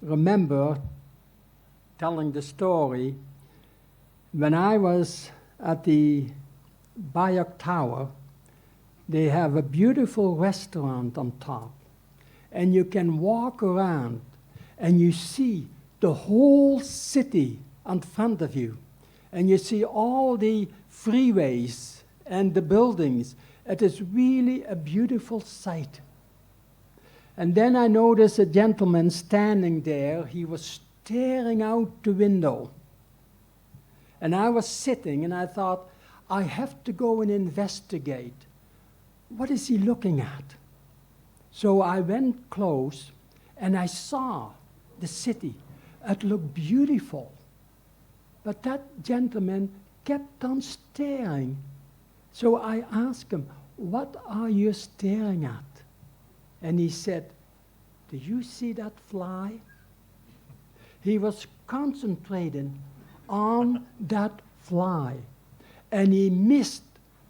remember telling the story when I was at the Bayok Tower. They have a beautiful restaurant on top, and you can walk around and you see the whole city in front of you, and you see all the freeways and the buildings. It is really a beautiful sight. And then I noticed a gentleman standing there. He was staring out the window. And I was sitting and I thought, I have to go and investigate. What is he looking at? So I went close and I saw the city. It looked beautiful. But that gentleman kept on staring. So I asked him, what are you staring at? And he said, do you see that fly? He was concentrating on that fly, and he missed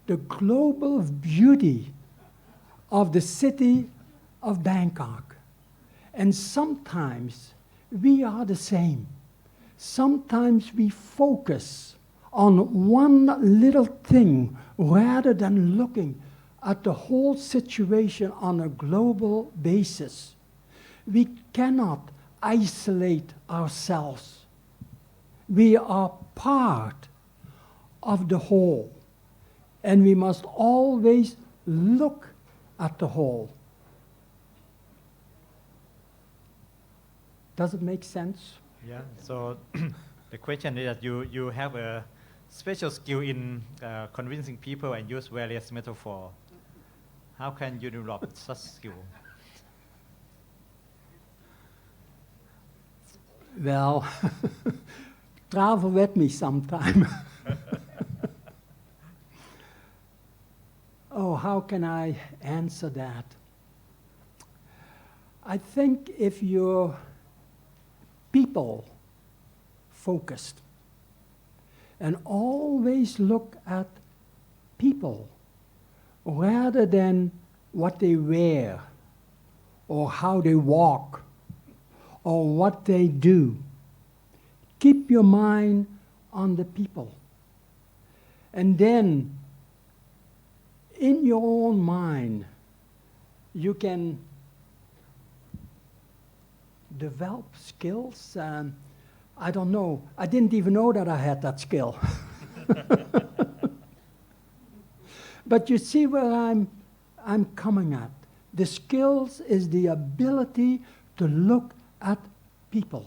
the global beauty of the city of Bangkok. And sometimes we are the same. Sometimes we focus on one little thing rather than looking at the whole situation on a global basis. We cannot isolate ourselves. We are part of the whole, and we must always look at the whole. Does it make sense? Yeah, so the question is that you have a special skill in convincing people and use various metaphors. How can you develop such skill? Well, travel with me sometime. Oh, how can I answer that? I think if you're people focused and always look at people rather than what they wear or how they walk or what they do. Keep your mind on the people. And then, in your own mind, you can develop skills. I don't know. I didn't even know that I had that skill. But you see where I'm coming at. The skills is the ability to look at people.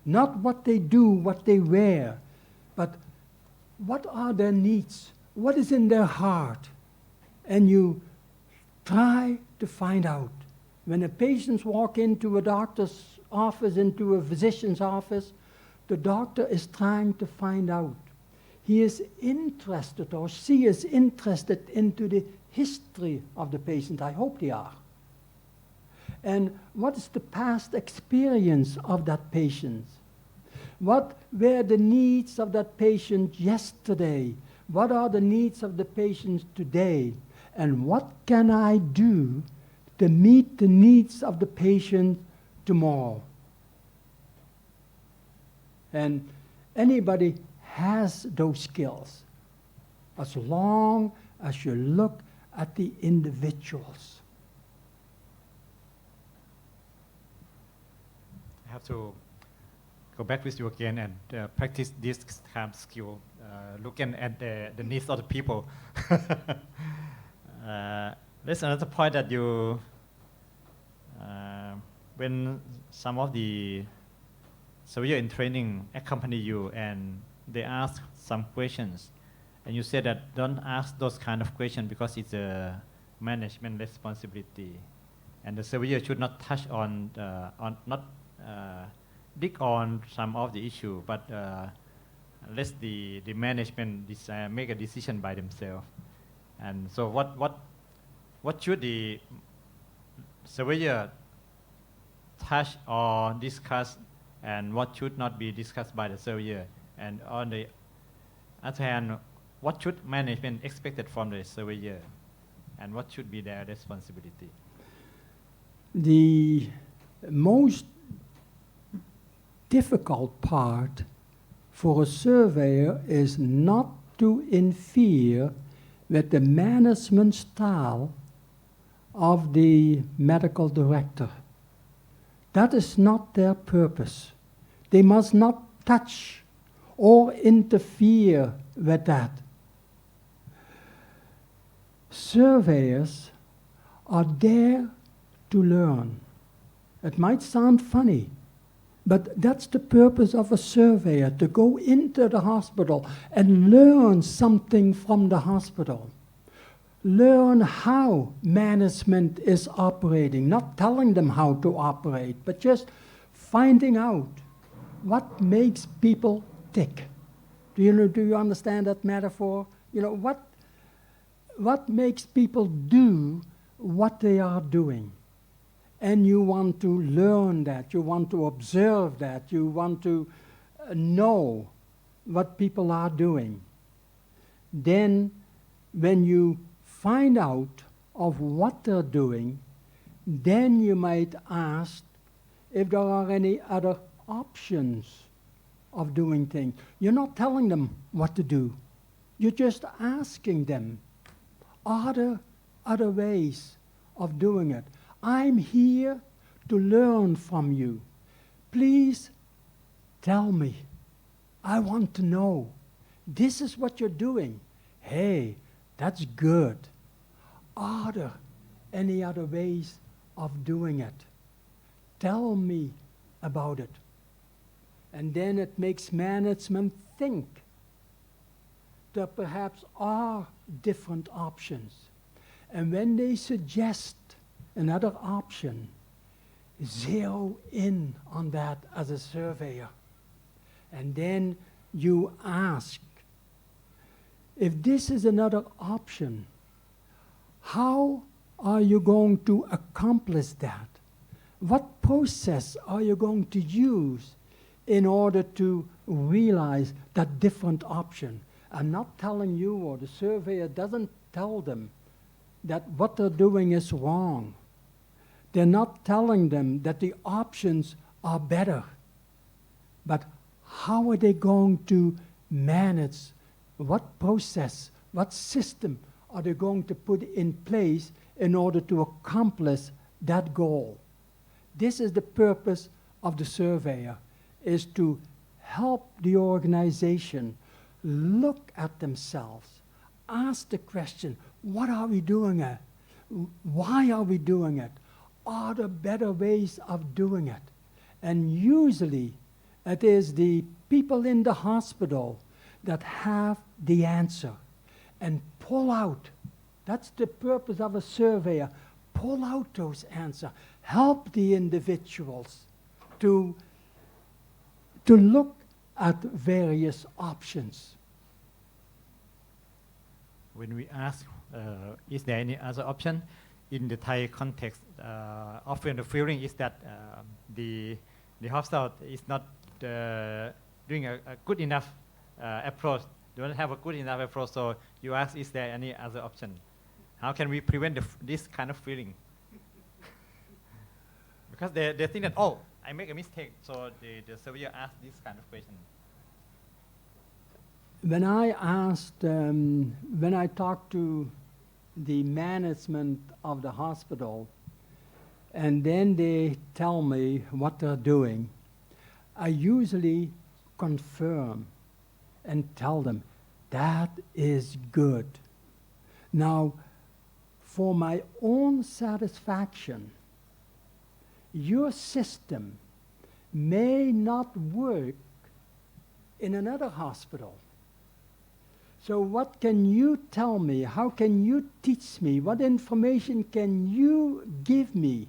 Not what they do, what they wear, but what are their needs? What is in their heart? And you try to find out. When a patient walks into a doctor's office, into a physician's office, the doctor is trying to find out. He is interested, or she is interested into the history of the patient. I hope they are. And what is the past experience of that patient? What were the needs of that patient yesterday? What are the needs of the patient today? And what can I do to meet the needs of the patient tomorrow? And anybody has those skills as long as you look at the individuals. I have to go back with you again and practice this kind of skill, looking at the needs of the people. There's another point that you, when some of the surveyor in training accompany you and they ask some questions, and you said that don't ask those kind of questions because it's a management responsibility, and the surveyor should not touch on dig on some of the issue, but let the management make a decision by themselves. And so what should the surveyor touch or discuss, and what should not be discussed by the surveyor? And on the other hand, what should management expected from the surveyor, and what should be their responsibility? The most difficult part for a surveyor is not to interfere with the management style of the medical director. That is not their purpose. They must not touch or interfere with that. Surveyors are there to learn. It might sound funny, but that's the purpose of a surveyor, to go into the hospital and learn something from the hospital. Learn how management is operating, not telling them how to operate, but just finding out what makes people tick. Do you understand that metaphor? What makes people do what they are doing? And you want to learn that, you want to observe that, you want to know what people are doing. Then, when you find out of what they're doing, then you might ask if there are any other options of doing things. You're not telling them what to do. You're just asking them, are there other ways of doing it? I'm here to learn from you. Please tell me. I want to know. This is what you're doing. Hey, that's good. Are there any other ways of doing it? Tell me about it. And then it makes management think there perhaps are different options. And when they suggest another option, zero in on that as a surveyor. And then you ask, if this is another option, how are you going to accomplish that? What process are you going to use in order to realize that different option? I'm not telling you, or the surveyor doesn't tell them that what they're doing is wrong. They're not telling them that the options are better. But how are they going to manage? What process, what system are they going to put in place in order to accomplish that goal? This is the purpose of the surveyor, is to help the organization look at themselves, ask the question, what are we doing it? Why are we doing it? Are there better ways of doing it? And usually it is the people in the hospital that have the answer and pull out. That's the purpose of a surveyor. Pull out those answers. Help the individuals to look at various options. When we ask, is there any other option? In the Thai context, often the feeling is that the hospital is not doing a good enough approach. They don't have a good enough approach. So you ask, is there any other option? How can we prevent this kind of feeling? Because they think that, oh, I make a mistake. So the surveyor asks this kind of question. When I talk to the management of the hospital, and then they tell me what they're doing, I usually confirm and tell them, that is good. Now, for my own satisfaction, your system may not work in another hospital. So what can you tell me? How can you teach me? What information can you give me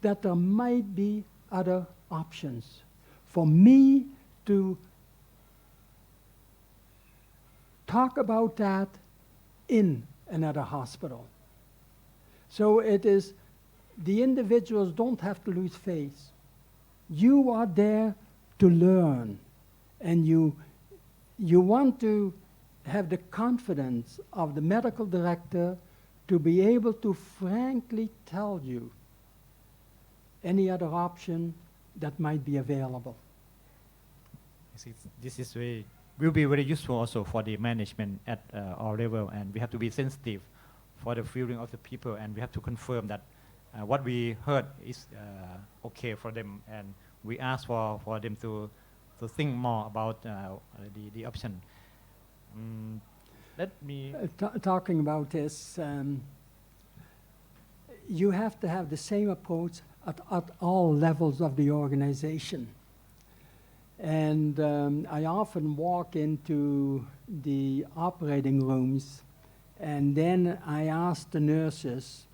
that there might be other options for me to talk about that in another hospital? So it is, the individuals don't have to lose faith. You are there to learn, and you want to have the confidence of the medical director to be able to frankly tell you any other option that might be available. This is will be very useful also for the management at our level, and we have to be sensitive for the feeling of the people, and we have to confirm that what we heard is okay for them, and we ask for them to think more about the option. Let me Talking about this, you have to have the same approach at all levels of the organization. And I often walk into the operating rooms, and then I ask the nurses,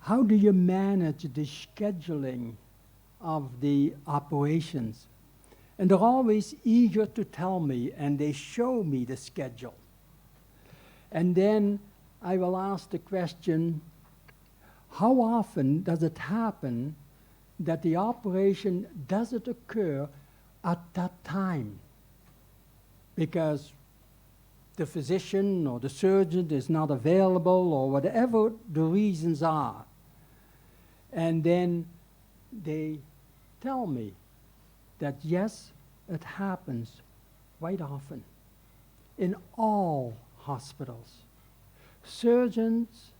how do you manage the scheduling of the operations? And they're always eager to tell me, and they show me the schedule. And then I will ask the question, how often does it happen that the operation doesn't occur at that time? Because the physician or the surgeon is not available or whatever the reasons are. And then they tell me that yes, it happens quite often in all hospitals. Surgeons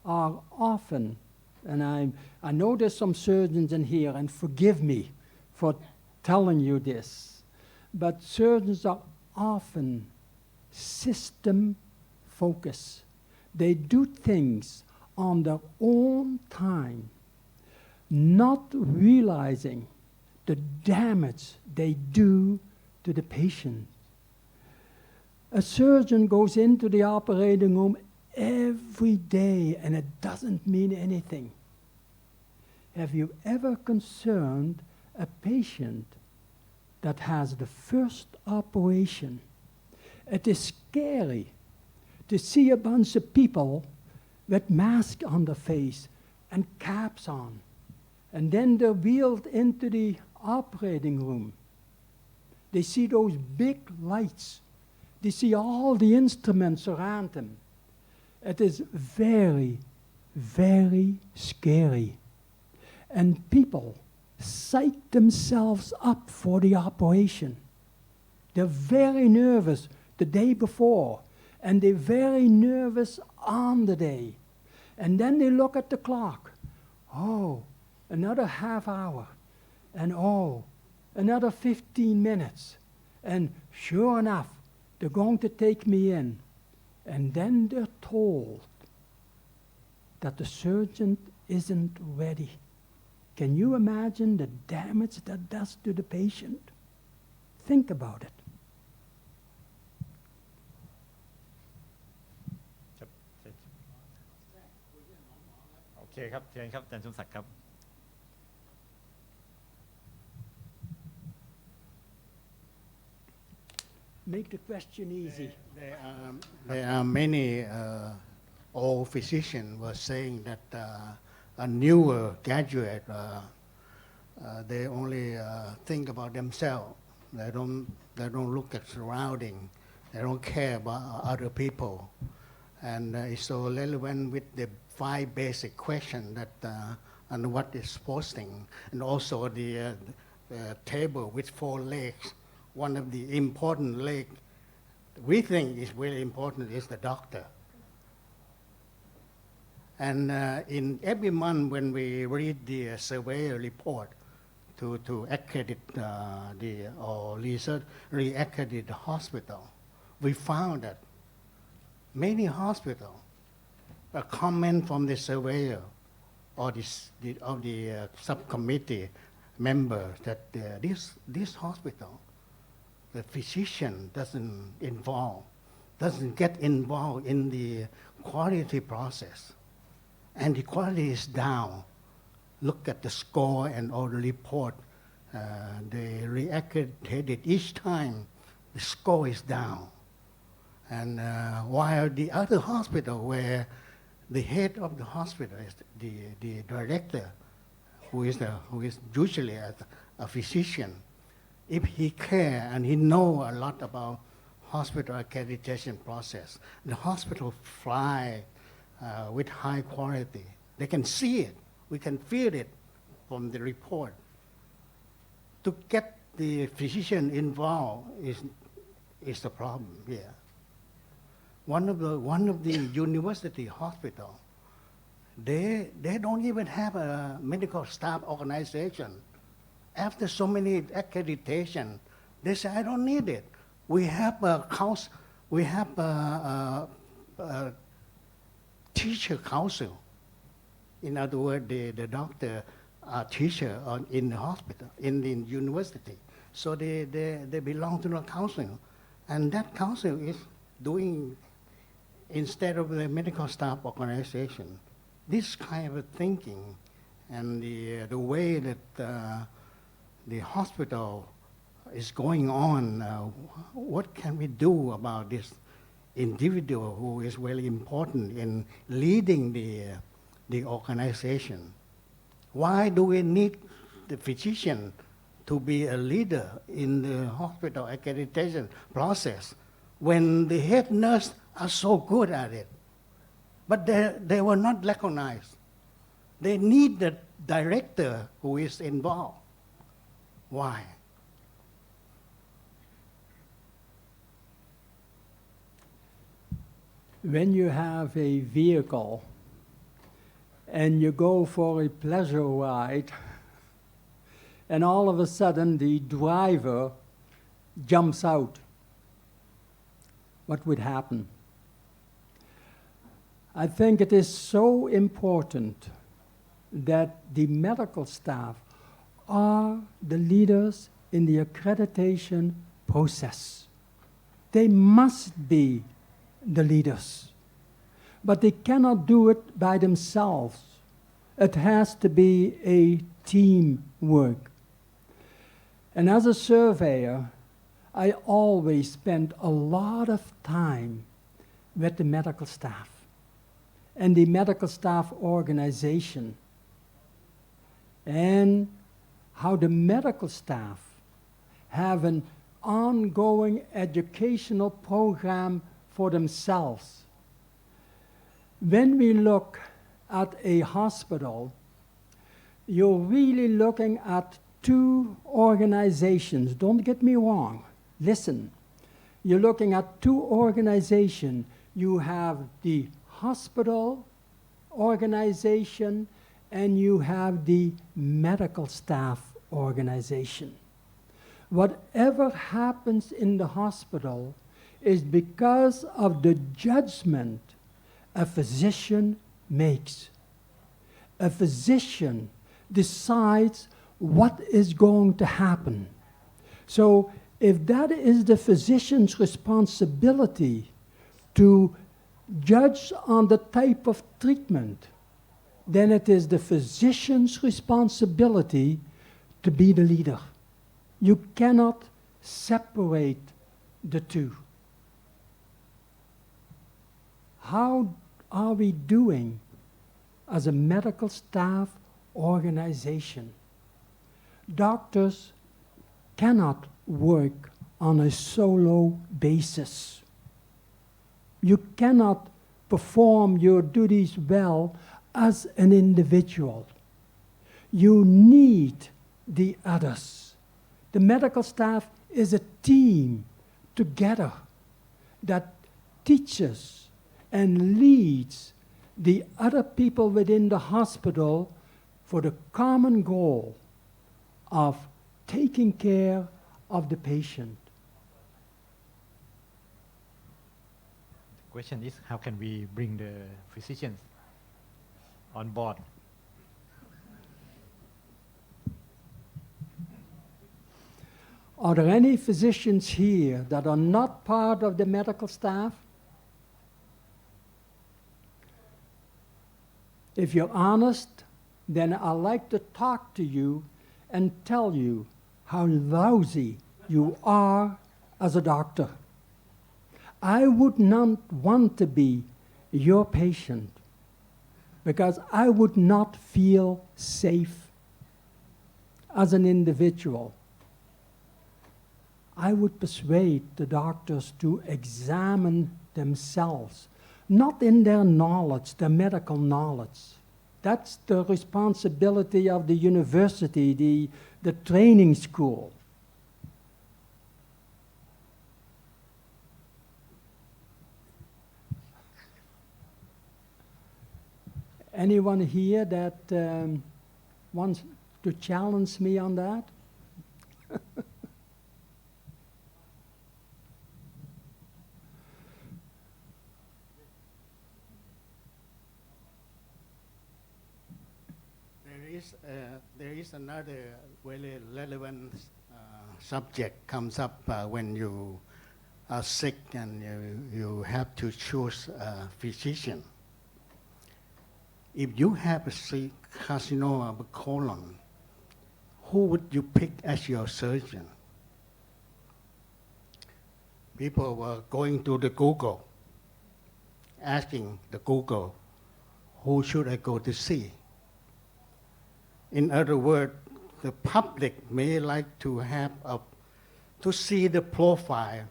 are often, and I know there's some surgeons in here, and forgive me for telling you this, but surgeons are often system focused. They do things on their own time, not realizing the damage they do to the patient. A surgeon goes into the operating room every day, and it doesn't mean anything. Have you ever concerned a patient that has the first operation? It is scary to see a bunch of people with masks on their face and caps on. And then they're wheeled into the operating room. They see those big lights. They see all the instruments around them. It is very, very scary. And people psych themselves up for the operation. They're very nervous the day before, and they're very nervous on the day. And then they look at the clock. Oh, another half hour. And oh, another 15 minutes. And sure enough, they're going to take me in. And then they're told that the surgeon isn't ready. Can you imagine the damage that does to the patient? Think about it. โอเคครับเชิญครับอาจารย์สมศักดิ์ครับ Make the question easy. There are many old physicians were saying that a newer graduate, they only think about themselves. They don't look at surrounding. They don't care about other people. And it's so relevant with the 5 basic questions that and what is posting, and also the table with 4 legs. One of the important legs we think is really important is the doctor. And in every month when we read the survey report to accredit or re-accredit the hospital, we found that many hospitals, a comment from the surveyor or the subcommittee member that this hospital, the physician doesn't get involved in the quality process. And the quality is down. Look at the score and all the report. They re-accredited each time, the score is down. And while the other hospital where the head of the hospital is the director, who is usually a physician, if he care and he know a lot about hospital accreditation process, the hospital fly with high quality. They can see it. We can feel it from the report. to get the physician involved is the problem here. One of the university hospital, they don't even have a medical staff organization. After so many accreditation, they say, I don't need it. We have a teacher council. In other words, the doctor are teacher in the hospital, in the university. So they belong to the council. And that council is doing, instead of the medical staff organization, this kind of thinking and the way that the hospital is going on, what can we do about this individual who is very important in leading the organization? Why do we need the physician to be a leader in the hospital accreditation process when the head nurse are so good at it? But they were not recognized. They need the director who is involved. Why? When you have a vehicle and you go for a pleasure ride, and all of a sudden the driver jumps out, what would happen? I think it is so important that the medical staff are the leaders in the accreditation process. They must be the leaders. But they cannot do it by themselves. It has to be a teamwork. And as a surveyor, I always spend a lot of time with the medical staff and the medical staff organization, and how the medical staff have an ongoing educational program for themselves. When we look at a hospital, you're really looking at two organizations. Don't get me wrong. Listen. You're looking at two organizations. You have the hospital organization and you have the medical staff organization. Whatever happens in the hospital is because of the judgment a physician makes. A physician decides what is going to happen. So if that is the physician's responsibility to judge on the type of treatment, then it is the physician's responsibility to be the leader. You cannot separate the two. How are we doing as a medical staff organization? Doctors cannot work on a solo basis. You cannot perform your duties well as an individual. You need the others. The medical staff is a team together that teaches and leads the other people within the hospital for the common goal of taking care of the patient. The question is, how can we bring the physicians on board? Are there any physicians here that are not part of the medical staff? If you're honest, then I'd like to talk to you and tell you how lousy you are as a doctor. I would not want to be your patient because I would not feel safe as an individual. I would persuade the doctors to examine themselves, not in their knowledge, their medical knowledge. That's the responsibility of the university, the training school. Anyone here that wants to challenge me on that? There is another very relevant subject comes up when you are sick and you have to choose a physician. If you have a carcinoma of the colon, who would you pick as your surgeon? People were going to the Google, asking the Google, who should I go to see? In other words, the public may like to have to see the profile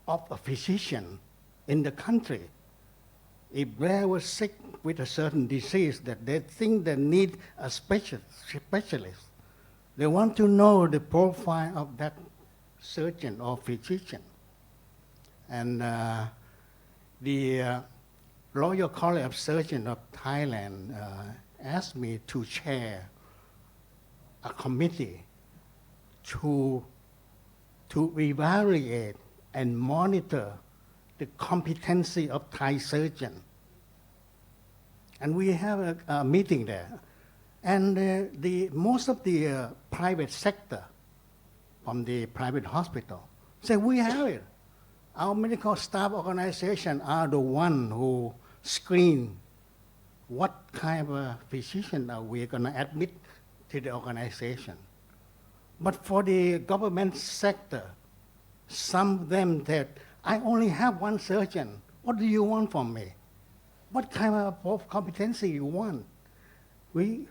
of a physician in the country. If they were sick with a certain disease that they think they need a specialist, they want to know the profile of that surgeon or physician. And the Royal College of Surgeons of Thailand asked me to chair a committee to evaluate and monitor the competency of Thai surgeons. And we have a meeting there. And most of the private sector from the private hospital say, we have it. Our medical staff organization are the one who screen what kind of a physician are we going to admit to the organization. But for the government sector, some of them said, I only have one surgeon. What do you want from me? What kind of competency you want? In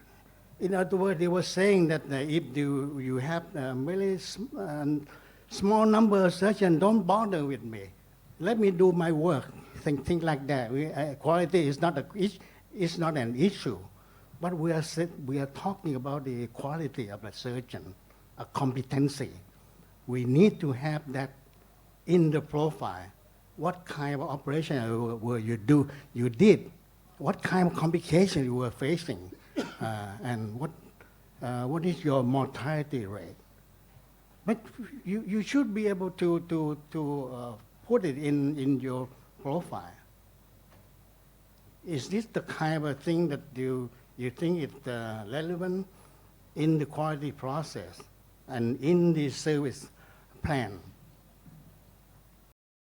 other words, they were saying that if you have a really small number of surgeons, don't bother with me. Let me do my work. Things like that. Quality is not an issue, but we are talking about the quality of a surgeon, a competency. We need to have that in the profile. What kind of operation you did, what kind of complication you were facing, and what is your mortality rate. But you should be able to put it in your profile. Is this the kind of thing that you think is relevant in the quality process and in the service plan?